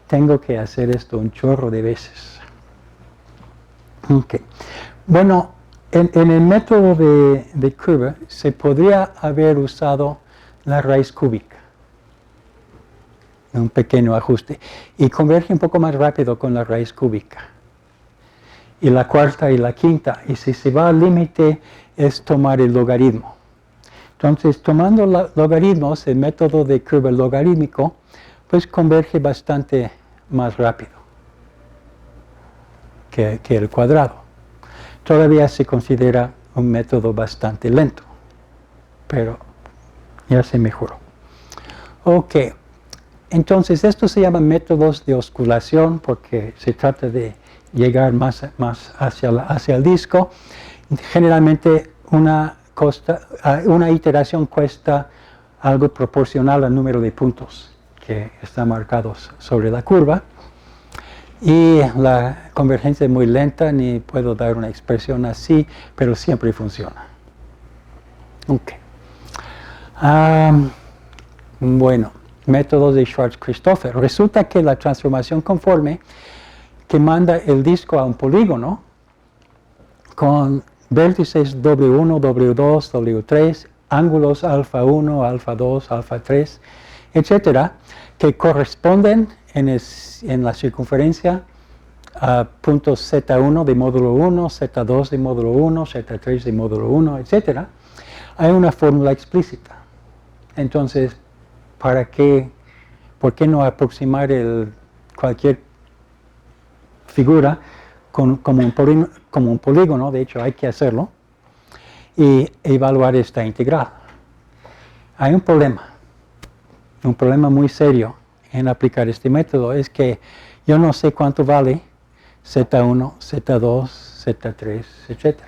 tengo que hacer esto un chorro de veces. Okay. Bueno, en el método de Koebe se podría haber usado la raíz cúbica, un pequeño ajuste, y converge un poco más rápido con la raíz cúbica. Y la cuarta y la quinta, y si se va al límite es tomar el logaritmo. Entonces, tomando logaritmos, el método de Koebe logarítmico, pues converge bastante más rápido que el cuadrado. Todavía se considera un método bastante lento, pero ya se mejoró. Ok, entonces esto se llama métodos de osculación porque se trata de llegar más hacia el disco. Generalmente una iteración cuesta algo proporcional al número de puntos que están marcados sobre la curva. Y la convergencia es muy lenta, ni puedo dar una expresión así, pero siempre funciona. Ok. Bueno, métodos de Schwarz-Christopher. Resulta que la transformación conforme que manda el disco a un polígono con vértices W1, W2, W3, ángulos alfa 1, alfa 2, alfa 3, etcétera, que corresponden en la circunferencia a puntos Z1 de módulo 1, Z2 de módulo 1, Z3 de módulo 1, etc. Hay una fórmula explícita. Entonces, ¿por qué no aproximar cualquier figura como un polígono? De hecho, hay que hacerlo y evaluar esta integral. Hay un problema muy serio en aplicar este método, es que yo no sé cuánto vale Z1, Z2, Z3, etc.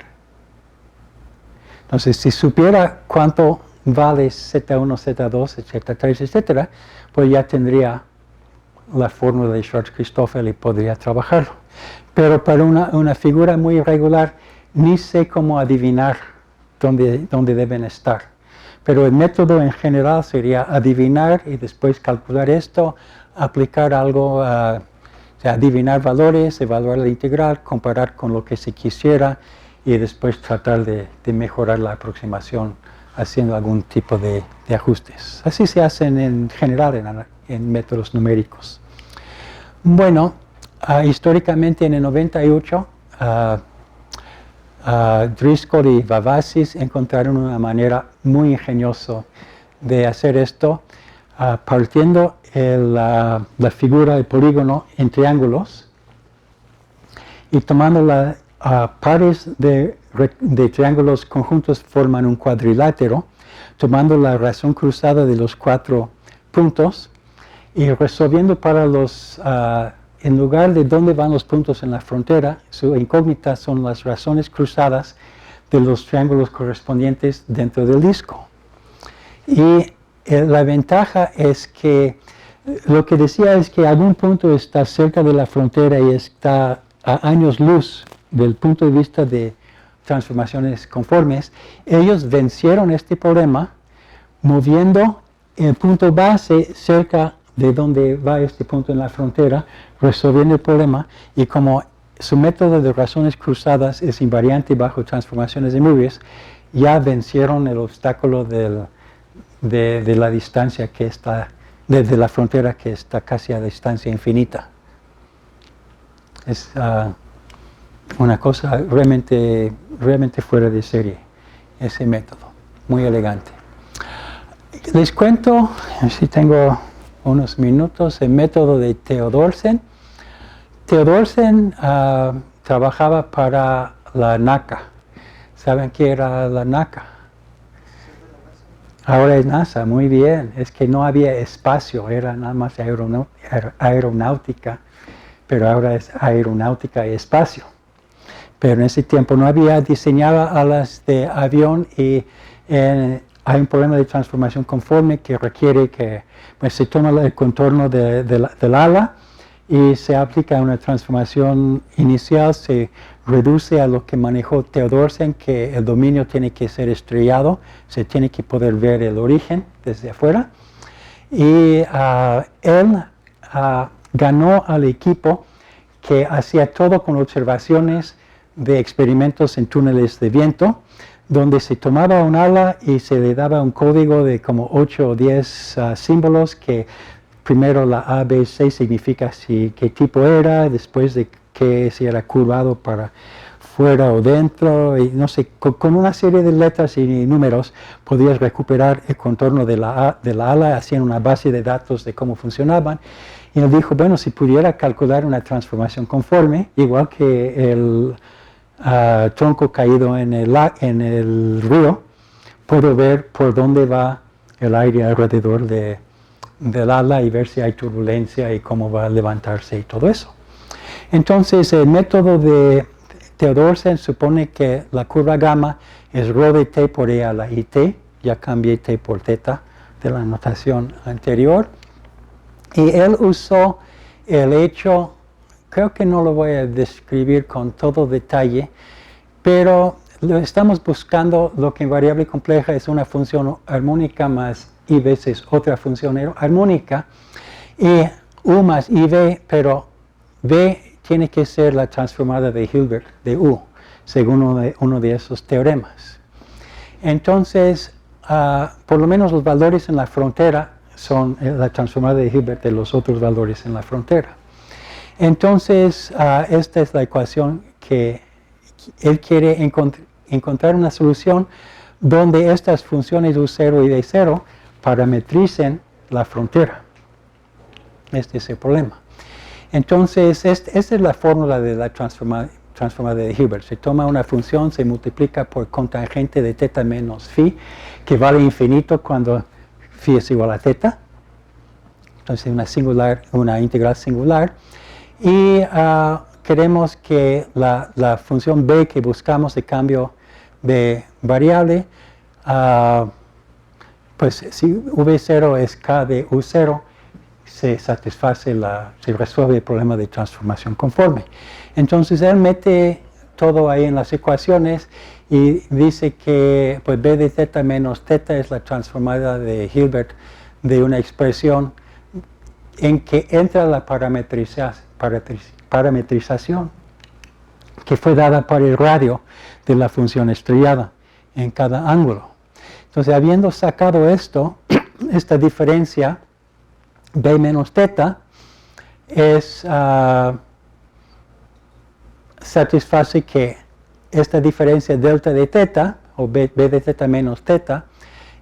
Entonces, si supiera cuánto vale Z1, Z2, Z3, etc., pues ya tendría la fórmula de Schwarz-Christopher y podría trabajarlo. Pero para una figura muy irregular, ni sé cómo adivinar dónde deben estar. Pero el método en general sería adivinar y después calcular esto, aplicar algo, adivinar valores, evaluar la integral, comparar con lo que se quisiera y después tratar de mejorar la aproximación haciendo algún tipo de ajustes. Así se hacen en general en métodos numéricos. Bueno, históricamente en el 98, Driscoll y Vavasis encontraron una manera muy ingeniosa de hacer esto, partiendo la figura del polígono en triángulos y tomando pares de triángulos conjuntos forman un cuadrilátero, tomando la razón cruzada de los 4 puntos y resolviendo para en lugar de dónde van los puntos en la frontera, su incógnita son las razones cruzadas de los triángulos correspondientes dentro del disco. Y la ventaja es que lo que decía es que algún punto está cerca de la frontera y está a años luz del punto de vista de transformaciones conformes, ellos vencieron este problema moviendo el punto base cerca de donde va este punto en la frontera, resolviendo el problema, y como su método de razones cruzadas es invariante bajo transformaciones de Möbius, ya vencieron el obstáculo de la distancia que está, de la frontera que está casi a distancia infinita. Es una cosa realmente fuera de serie, ese método, muy elegante. Les cuento, si tengo unos minutos, el método de Theodorsen. Theodorsen trabajaba para la NACA. ¿Saben qué era la NACA? Ahora es NASA, muy bien. Es que no había espacio, era nada más aeronáutica, pero ahora es aeronáutica y espacio. Pero en ese tiempo no había, diseñaba alas de avión y hay un problema de transformación conforme que requiere que pues, se toma el contorno del ala y se aplica una transformación inicial, se reduce a lo que manejó Theodorsen, que el dominio tiene que ser estrellado, se tiene que poder ver el origen desde afuera. Y él ganó al equipo que hacía todo con observaciones de experimentos en túneles de viento, donde se tomaba un ala y se le daba un código de como 8 o 10 símbolos, que primero la A, B, C significa qué tipo era, después de que si era curvado para fuera o dentro, y no sé, con una serie de letras y números podías recuperar el contorno de la ala, hacían una base de datos de cómo funcionaban. Y él dijo, bueno, si pudiera calcular una transformación conforme, igual que el tronco caído en el río, puedo ver por dónde va el aire alrededor del ala y ver si hay turbulencia y cómo va a levantarse y todo eso. Entonces, el método de Theodorsen supone que la curva gamma es rho de t por e a la it, ya cambié t por θ de la notación anterior, y él usó el hecho. Creo que no lo voy a describir con todo detalle, pero estamos buscando lo que en variable compleja es una función armónica más i veces otra función armónica, y u más iv, pero v tiene que ser la transformada de Hilbert de u, según uno de esos teoremas. Entonces, por lo menos los valores en la frontera son la transformada de Hilbert de los otros valores en la frontera. Entonces, esta es la ecuación que él quiere encontrar una solución donde estas funciones U0 y D0 parametricen la frontera. Este es el problema. Entonces, esta es la fórmula de la transformada de Hilbert. Se toma una función, se multiplica por cotangente de θ menos phi, que vale infinito cuando phi es igual a θ. Entonces, una integral singular. Y queremos que la función b que buscamos de cambio de variable, pues si v0 es k de u0, se resuelve el problema de transformación conforme. Entonces él mete todo ahí en las ecuaciones y dice que pues b de θ menos θ es la transformada de Hilbert de una expresión en que entra la parametrización que fue dada por el radio de la función estrellada en cada ángulo. Entonces, habiendo sacado esto, esta diferencia b menos θ satisface que esta diferencia delta de θ, o b de θ menos θ,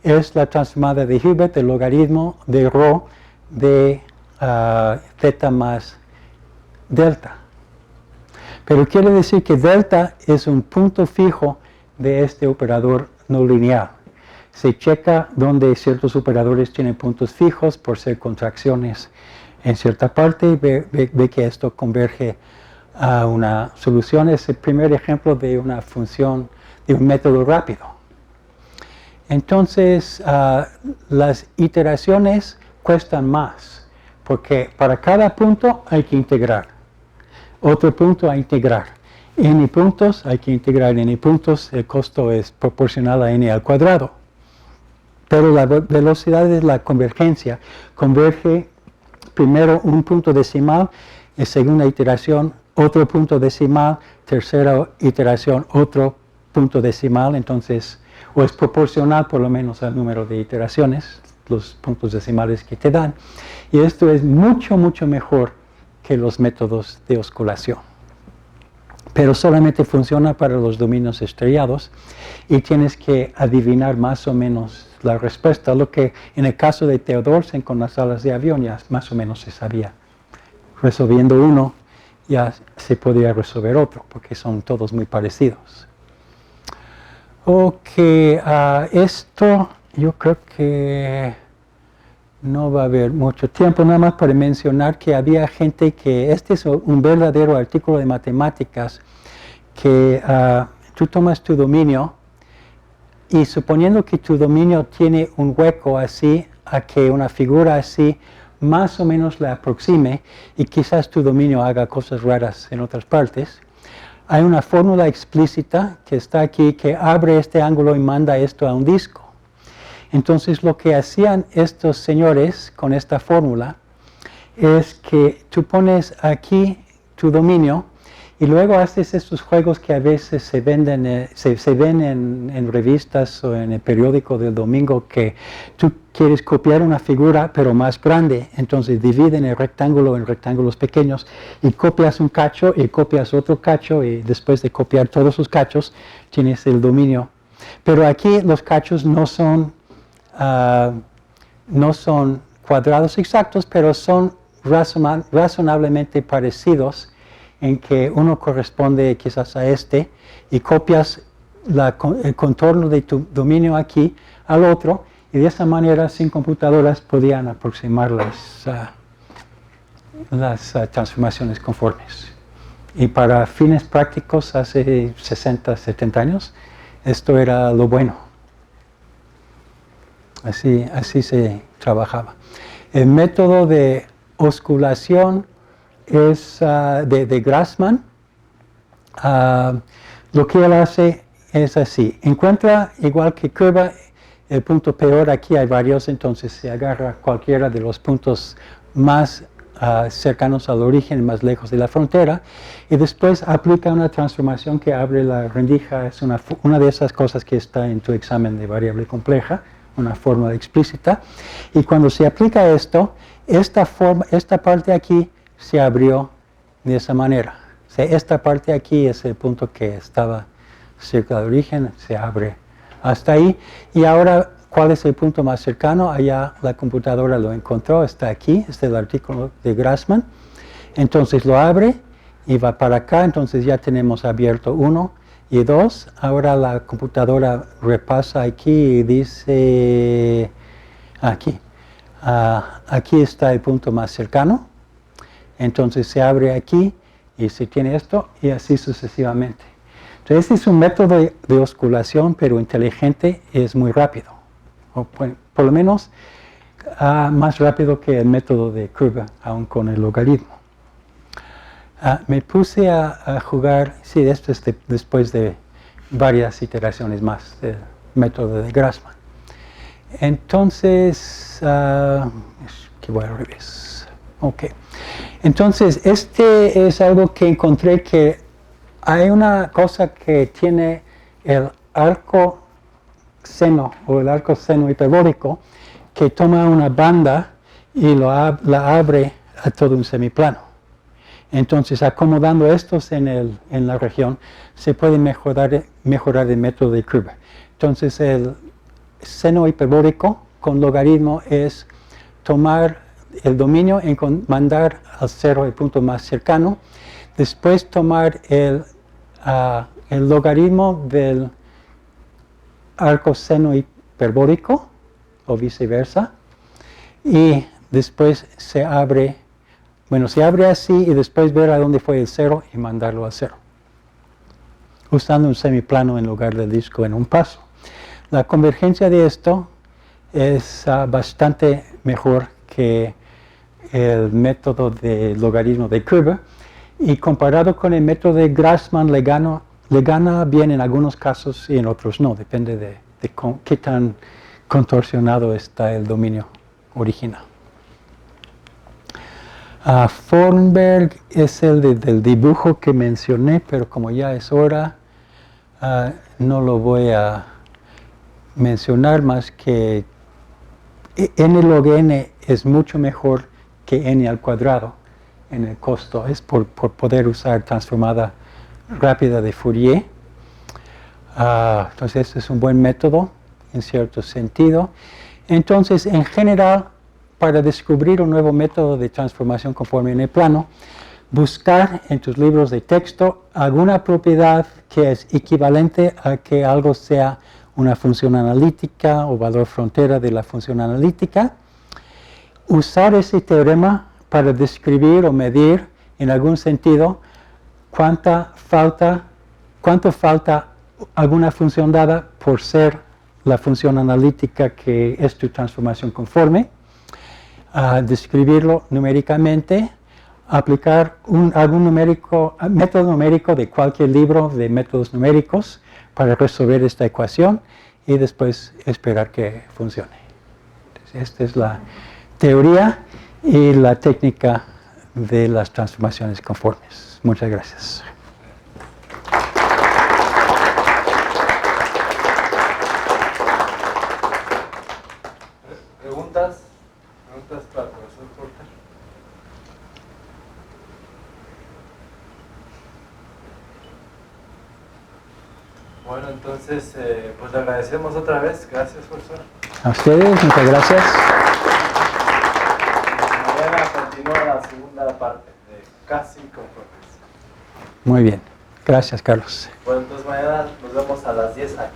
es la transformada de Hilbert del logaritmo de rho de θ más delta. Pero quiere decir que delta es un punto fijo de este operador no lineal. Se checa donde ciertos operadores tienen puntos fijos por ser contracciones en cierta parte y ve que esto converge a una solución. Es el primer ejemplo de una función, de un método rápido. Entonces, las iteraciones cuestan más, porque para cada punto hay que integrar, otro punto a integrar. n puntos, hay que integrar n puntos, el costo es proporcional a n al cuadrado. Pero la velocidad de la convergencia converge primero un punto decimal, en segunda iteración otro punto decimal, tercera iteración otro punto decimal, entonces, o es proporcional por lo menos al número de iteraciones, los puntos decimales que te dan. Y esto es mucho, mucho mejor que los métodos de osculación. Pero solamente funciona para los dominios estrellados y tienes que adivinar más o menos la respuesta, lo que en el caso de Theodorsen con las alas de avión ya más o menos se sabía. Resolviendo uno ya se podía resolver otro, porque son todos muy parecidos. Ok, esto yo creo que no va a haber mucho tiempo, nada más para mencionar que había gente que, este es un verdadero artículo de matemáticas, que tú tomas tu dominio y suponiendo que tu dominio tiene un hueco así, a que una figura así más o menos le aproxime y quizás tu dominio haga cosas raras en otras partes, hay una fórmula explícita que está aquí que abre este ángulo y manda esto a un disco. Entonces lo que hacían estos señores con esta fórmula es que tú pones aquí tu dominio y luego haces estos juegos que a veces se venden, se ven en revistas o en el periódico del domingo, que tú quieres copiar una figura pero más grande, entonces dividen el rectángulo en rectángulos pequeños y copias un cacho y copias otro cacho y después de copiar todos sus cachos tienes el dominio. Pero aquí los cachos no son cuadrados exactos, pero son razonablemente parecidos en que uno corresponde quizás a este y copias el contorno de tu dominio aquí al otro y de esa manera sin computadoras podían aproximar las transformaciones conformes. Y para fines prácticos hace 60, 70 años esto era lo bueno. Así se trabajaba. El método de osculación es de Grassmann. Lo que él hace es así. Encuentra, igual que curva, el punto peor. Aquí hay varios, entonces se agarra cualquiera de los puntos más cercanos al origen, más lejos de la frontera, y después aplica una transformación que abre la rendija. Es una de esas cosas que está en tu examen de variable compleja, una fórmula explícita, y cuando se aplica esto, esta parte aquí se abrió de esa manera. O sea, esta parte aquí es el punto que estaba cerca del origen, se abre hasta ahí, y ahora, ¿cuál es el punto más cercano? Allá la computadora lo encontró, está aquí, este es el artículo de Grassmann, entonces lo abre y va para acá, entonces ya tenemos abierto 1 y 2, ahora la computadora repasa aquí y dice, aquí está el punto más cercano, entonces se abre aquí y se tiene esto y así sucesivamente. Entonces este es un método de osculación, pero inteligente, es muy rápido, o por lo menos más rápido que el método de curva, aún con el logaritmo. Me puse a jugar, sí, esto es después de varias iteraciones más del método de Grassmann. Entonces, que voy al revés. Ok. Entonces, este es algo que encontré, que hay una cosa que tiene el arco seno o el arco seno hiperbólico, que toma una banda y la abre a todo un semiplano. Entonces, acomodando estos en la región, se puede mejorar el método de curva. Entonces, el seno hiperbólico con logaritmo es tomar el dominio y mandar al cero el punto más cercano, después tomar el logaritmo del arco seno hiperbólico o viceversa, y después se abre así y después ver a dónde fue el cero y mandarlo al cero, usando un semiplano en lugar del disco en un paso. La convergencia de esto es bastante mejor que el método de logaritmo de curva, y comparado con el método de Grassmann le gana bien en algunos casos y en otros no, depende de qué tan contorsionado está el dominio original. Fornberg es el del dibujo que mencioné, pero como ya es hora, no lo voy a mencionar más que n log n es mucho mejor que n al cuadrado en el costo. Es por poder usar transformada rápida de Fourier. Entonces, este es un buen método en cierto sentido. Entonces, en general, para descubrir un nuevo método de transformación conforme en el plano, buscar en tus libros de texto alguna propiedad que es equivalente a que algo sea una función analítica o valor frontera de la función analítica. Usar ese teorema para describir o medir en algún sentido cuánto falta alguna función dada por ser la función analítica que es tu transformación conforme. Describirlo numéricamente, aplicar algún método numérico de cualquier libro de métodos numéricos para resolver esta ecuación y después esperar que funcione. Entonces, esta es la teoría y la técnica de las transformaciones conformes. Muchas gracias. ¿Preguntas? ¿Preguntas para el profesor Porter? Bueno, entonces, pues le agradecemos otra vez. Gracias, profesor. A ustedes, muchas gracias. Mañana continúa la segunda parte de Casi Conformes. Muy bien. Gracias, Carlos. Bueno, entonces mañana nos vemos a las 10 aquí.